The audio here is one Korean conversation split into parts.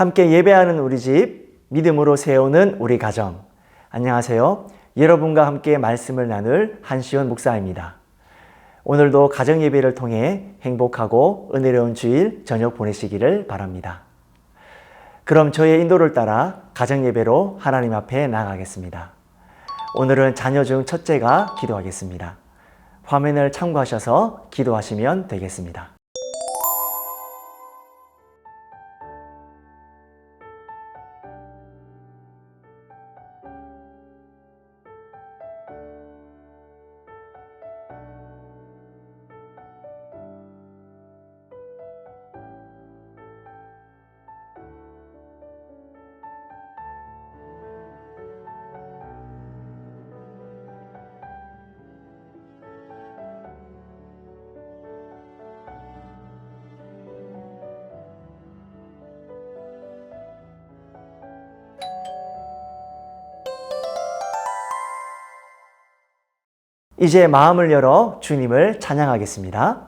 함께 예배하는 우리 집, 믿음으로 세우는 우리 가정. 안녕하세요. 여러분과 함께 말씀을 나눌 한시원 목사입니다. 오늘도 가정 예배를 통해 행복하고 은혜로운 주일 저녁 보내시기를 바랍니다. 그럼 저의 인도를 따라 가정 예배로 하나님 앞에 나아가겠습니다. 오늘은 자녀 중 첫째가 기도하겠습니다. 화면을 참고하셔서 기도하시면 되겠습니다. 이제 마음을 열어 주님을 찬양하겠습니다.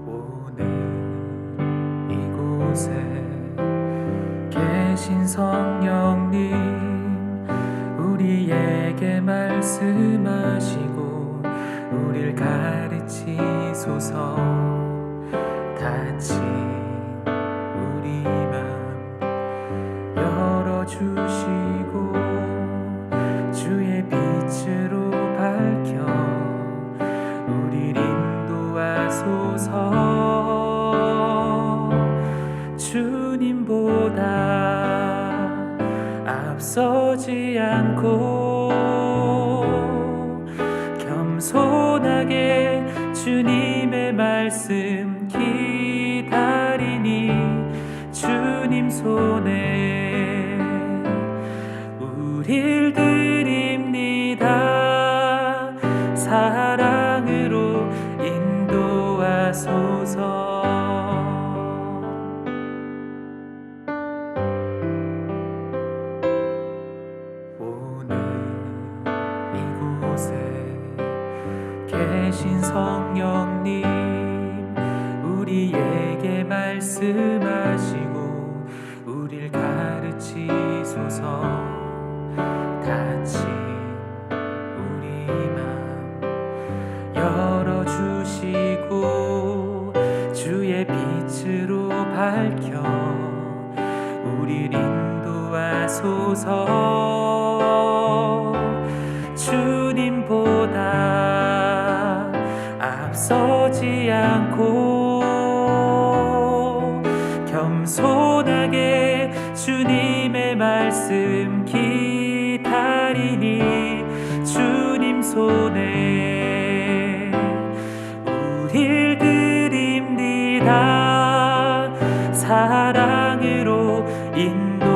오늘 이곳에 계신 성령님, 우리에게 말씀하시고 우릴 가르치소서. 닫힌 우리 맘 열어주시고 주의 빛으로 밝혀 우릴 인도하소서. 주님보다 앞서지 않고 겸손하게 주님의 말씀 기다리니 주님 손에 우릴 드립니다. 사랑으로 인도하소서. 오늘 이곳에 계신 성령님, 우리에게 말씀하시고 우릴 가르치소서. 닫힌 우리 맘 열어주시고 주의 빛으로 밝혀 우릴 인도하소서. 주님보다 앞서지 않고 겸손하게 주님의 말씀 기다리니 주님 손에 우릴 드립니다. 사랑으로 인도하소서.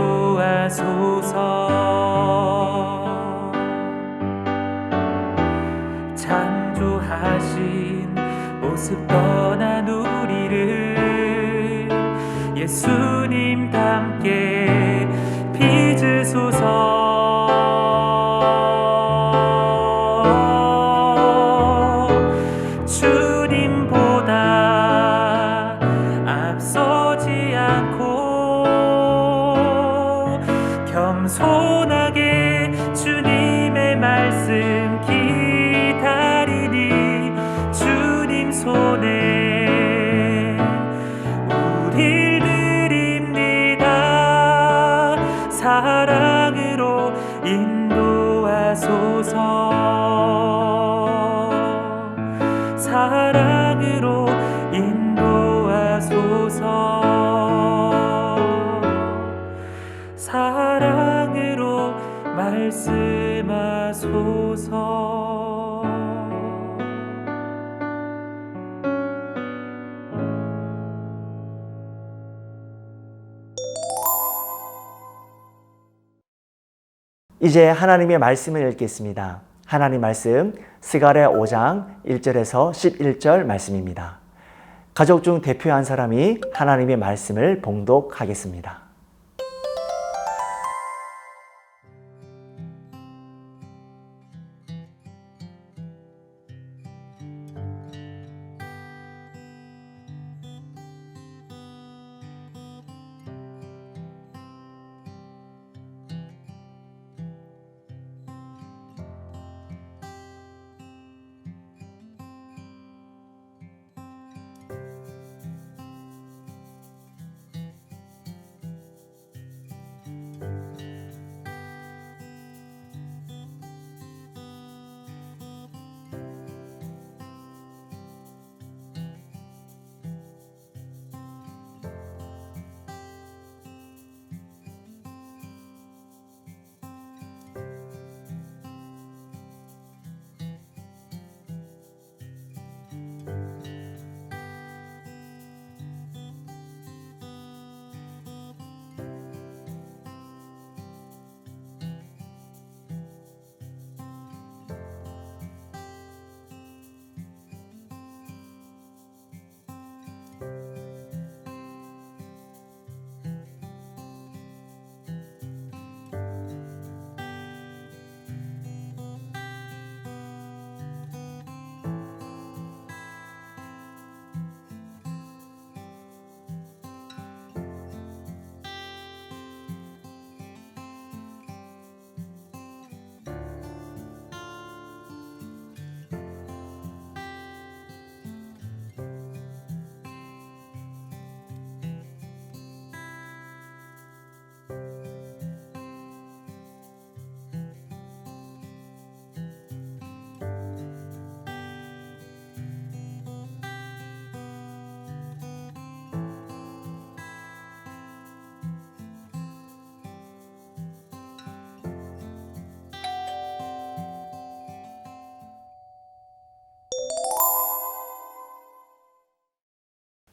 창조하신 모습 떠난 우리를 예수님 닮게 빚으소서. 주님보다 앞서지 않고 겸손하게 주님의 말씀 기다리니 주님 손에 우릴 드립니다. 사랑으로 인도하소서. 사랑으로 인도하소서. 사랑으로 말씀하소서. 이제 하나님의 말씀을 읽겠습니다. 하나님 말씀 스가랴 5장 1절에서 11절 말씀입니다. 가족 중 대표 한 사람이 하나님의 말씀을 봉독하겠습니다.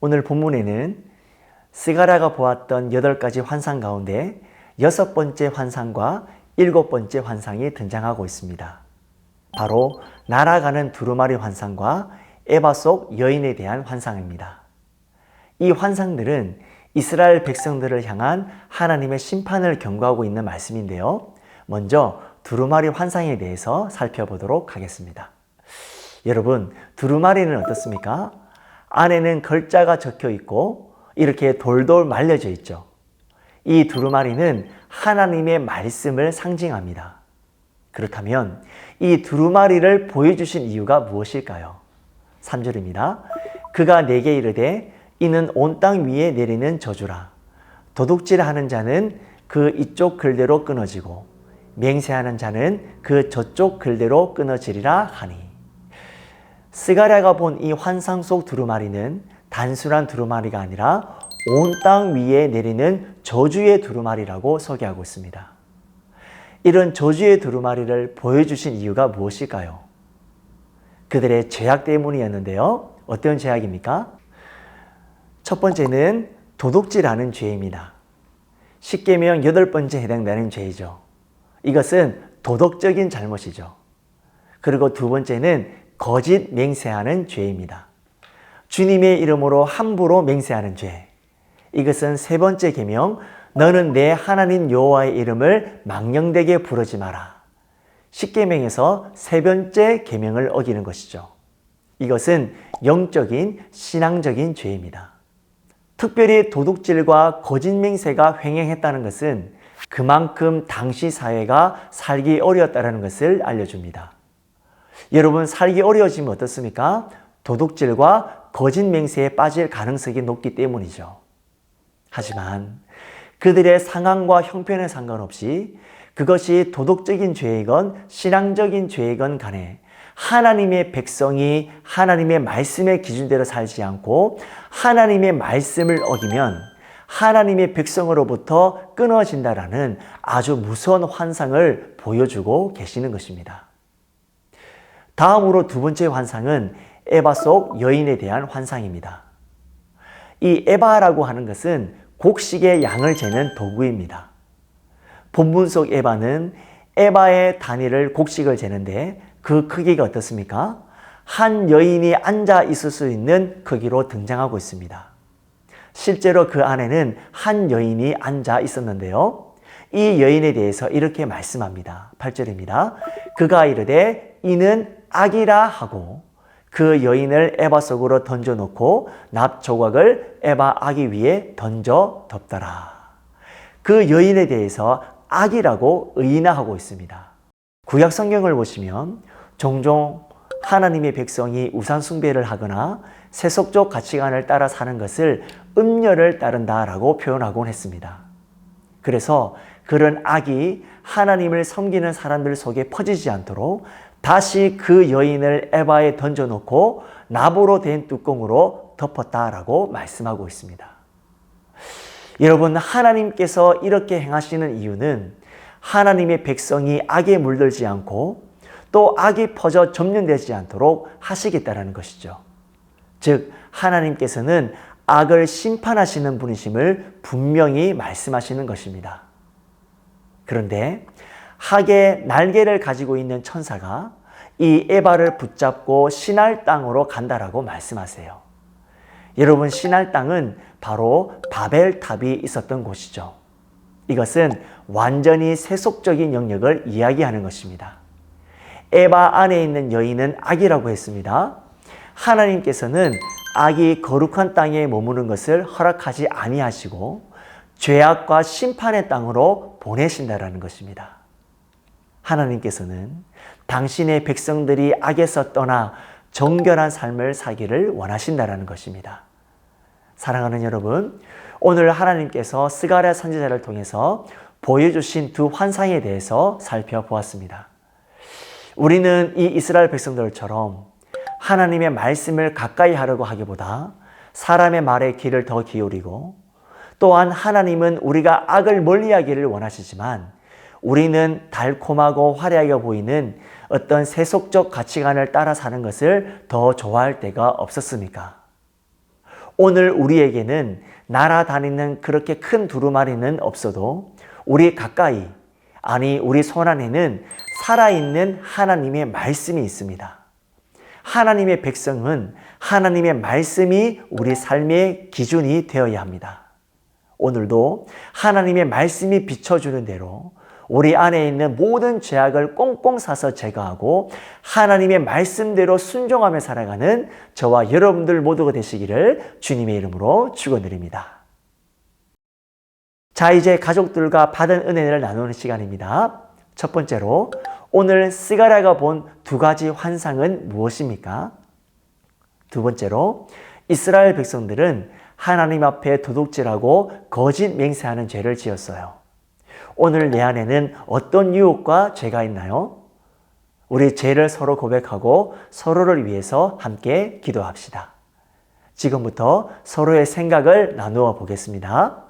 오늘 본문에는 스가랴가 보았던 8가지 환상 가운데 6번째 환상과 7번째 환상이 등장하고 있습니다. 바로 날아가는 두루마리 환상과 에바 속 여인에 대한 환상입니다. 이 환상들은 이스라엘 백성들을 향한 하나님의 심판을 경고하고 있는 말씀인데요. 먼저 두루마리 환상에 대해서 살펴보도록 하겠습니다. 여러분, 두루마리는 어떻습니까? 안에는 글자가 적혀 있고 이렇게 돌돌 말려져 있죠. 이 두루마리는 하나님의 말씀을 상징합니다. 그렇다면 이 두루마리를 보여주신 이유가 무엇일까요? 3절입니다. 그가 내게 이르되 이는 온 땅 위에 내리는 저주라. 도둑질하는 자는 그 이쪽 글대로 끊어지고 맹세하는 자는 그 저쪽 글대로 끊어지리라 하니. 스가랴가 본 이 환상 속 두루마리는 단순한 두루마리가 아니라 온 땅 위에 내리는 저주의 두루마리라고 소개하고 있습니다. 이런 저주의 두루마리를 보여주신 이유가 무엇일까요? 그들의 죄악 때문이었는데요. 어떤 죄악입니까? 첫 번째는 도둑질하는 죄입니다. 십계명 8번째 해당되는 죄이죠. 이것은 도덕적인 잘못이죠. 그리고 두 번째는 거짓 맹세하는 죄입니다. 주님의 이름으로 함부로 맹세하는 죄. 이것은 세 번째 계명, 너는 내 하나님 여호와의 이름을 망령되게 부르지 마라. 십계명에서 세 번째 계명을 어기는 것이죠. 이것은 영적인 신앙적인 죄입니다. 특별히 도둑질과 거짓 맹세가 횡행했다는 것은 그만큼 당시 사회가 살기 어려웠다는 것을 알려줍니다. 여러분, 살기 어려워지면 어떻습니까? 도둑질과 거짓 맹세에 빠질 가능성이 높기 때문이죠. 하지만 그들의 상황과 형편에 상관없이 그것이 도덕적인 죄이건 신앙적인 죄이건 간에 하나님의 백성이 하나님의 말씀의 기준대로 살지 않고 하나님의 말씀을 어기면 하나님의 백성으로부터 끊어진다라는 아주 무서운 환상을 보여주고 계시는 것입니다. 다음으로 두 번째 환상은 에바 속 여인에 대한 환상입니다. 이 에바라고 하는 것은 곡식의 양을 재는 도구입니다. 본문 속 에바는 에바의 단위를 곡식을 재는데 그 크기가 어떻습니까? 한 여인이 앉아 있을 수 있는 크기로 등장하고 있습니다. 실제로 그 안에는 한 여인이 앉아 있었는데요. 이 여인에 대해서 이렇게 말씀합니다. 8절입니다. 그가 이르되 이는 악이라 하고 그 여인을 에바 속으로 던져놓고 납 조각을 에바 아기 위에 던져 덮더라. 그 여인에 대해서 악이라고 의인화하고 있습니다. 구약 성경을 보시면 종종 하나님의 백성이 우상 숭배를 하거나 세속적 가치관을 따라 사는 것을 음녀를 따른다라고 표현하곤 했습니다. 그래서 그런 악이 하나님을 섬기는 사람들 속에 퍼지지 않도록 다시 그 여인을 에바에 던져놓고 납으로 된 뚜껑으로 덮었다라고 말씀하고 있습니다. 여러분, 하나님께서 이렇게 행하시는 이유는 하나님의 백성이 악에 물들지 않고 또 악이 퍼져 점령되지 않도록 하시겠다는 것이죠. 즉, 하나님께서는 악을 심판하시는 분이심을 분명히 말씀하시는 것입니다. 그런데 학의 날개를 가지고 있는 천사가 이 에바를 붙잡고 시날 땅으로 간다라고 말씀하세요. 여러분, 시날 땅은 바로 바벨탑이 있었던 곳이죠. 이것은 완전히 세속적인 영역을 이야기하는 것입니다. 에바 안에 있는 여인은 악이라고 했습니다. 하나님께서는 악이 거룩한 땅에 머무는 것을 허락하지 아니하시고 죄악과 심판의 땅으로 보내신다라는 것입니다. 하나님께서는 당신의 백성들이 악에서 떠나 정결한 삶을 살기를 원하신다라는 것입니다. 사랑하는 여러분, 오늘 하나님께서 스가랴 선지자를 통해서 보여주신 두 환상에 대해서 살펴보았습니다. 우리는 이 이스라엘 백성들처럼 하나님의 말씀을 가까이 하려고 하기보다 사람의 말에 귀를 더 기울이고, 또한 하나님은 우리가 악을 멀리하기를 원하시지만 우리는 달콤하고 화려하게 보이는 어떤 세속적 가치관을 따라 사는 것을 더 좋아할 때가 없었습니까? 오늘 우리에게는 날아다니는 그렇게 큰 두루마리는 없어도 우리 가까이, 아니 우리 손 안에는 살아있는 하나님의 말씀이 있습니다. 하나님의 백성은 하나님의 말씀이 우리 삶의 기준이 되어야 합니다. 오늘도 하나님의 말씀이 비춰주는 대로 우리 안에 있는 모든 죄악을 꽁꽁 싸서 제거하고 하나님의 말씀대로 순종하며 살아가는 저와 여러분들 모두가 되시기를 주님의 이름으로 축원드립니다. 자, 이제 가족들과 받은 은혜를 나누는 시간입니다. 첫 번째로 오늘 스가랴가 본 두 가지 환상은 무엇입니까? 두 번째로 이스라엘 백성들은 하나님 앞에 도둑질하고 거짓 맹세하는 죄를 지었어요. 오늘 내 안에는 어떤 유혹과 죄가 있나요? 우리 죄를 서로 고백하고 서로를 위해서 함께 기도합시다. 지금부터 서로의 생각을 나누어 보겠습니다.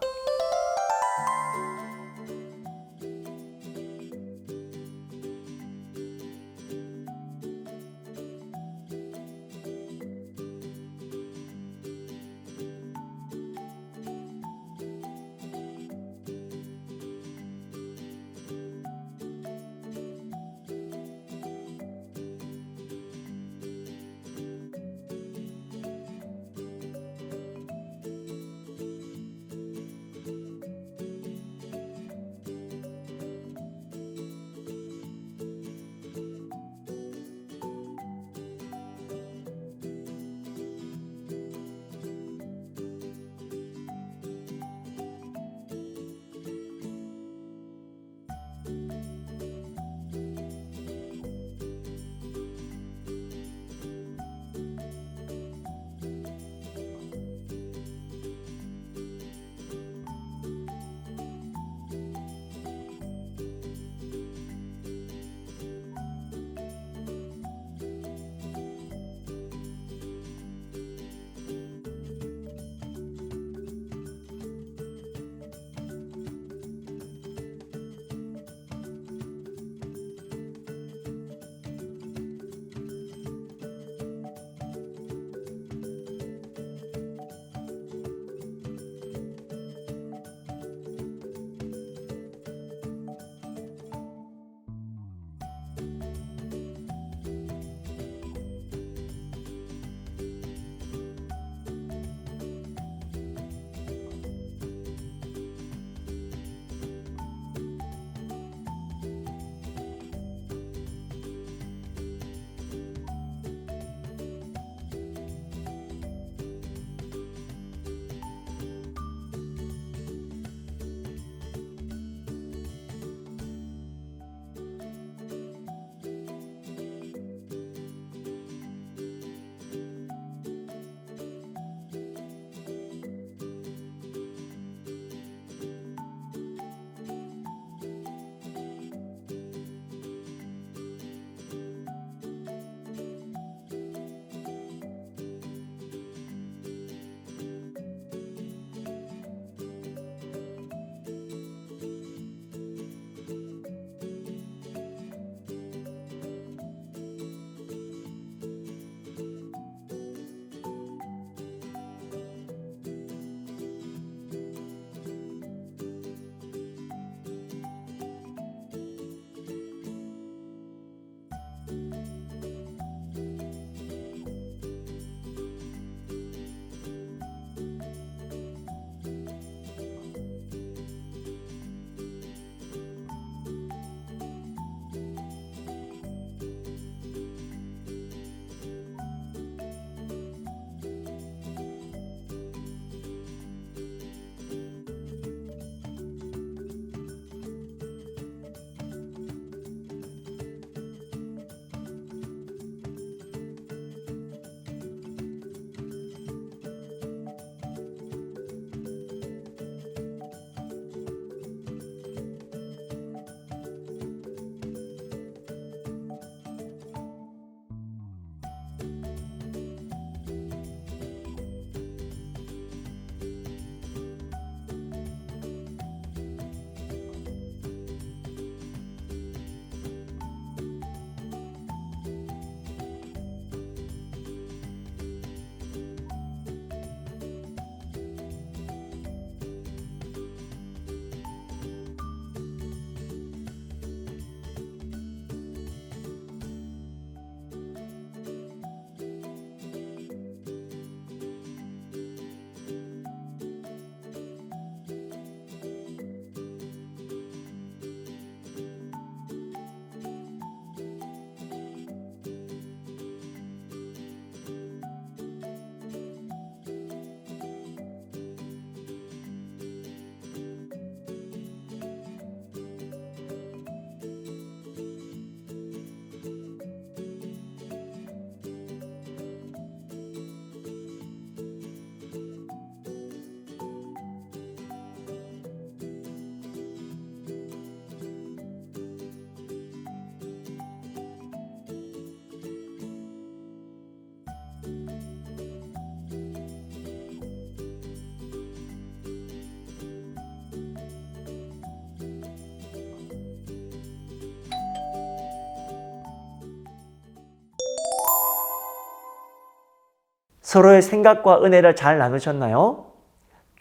서로의 생각과 은혜를 잘 나누셨나요?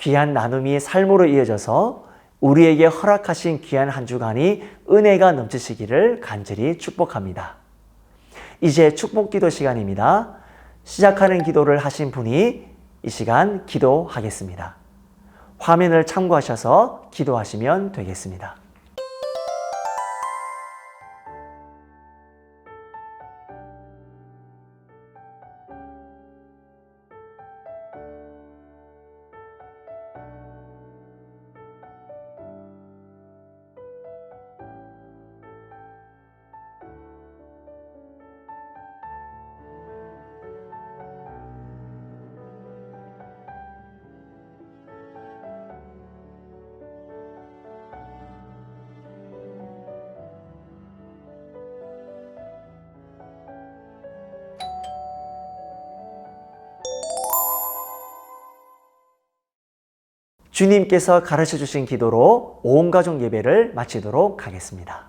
귀한 나눔이 삶으로 이어져서 우리에게 허락하신 귀한 한 주간이 은혜가 넘치시기를 간절히 축복합니다. 이제 축복기도 시간입니다. 시작하는 기도를 하신 분이 이 시간 기도하겠습니다. 화면을 참고하셔서 기도하시면 되겠습니다. 주님께서 가르쳐 주신 기도로 온 가족 예배를 마치도록 하겠습니다.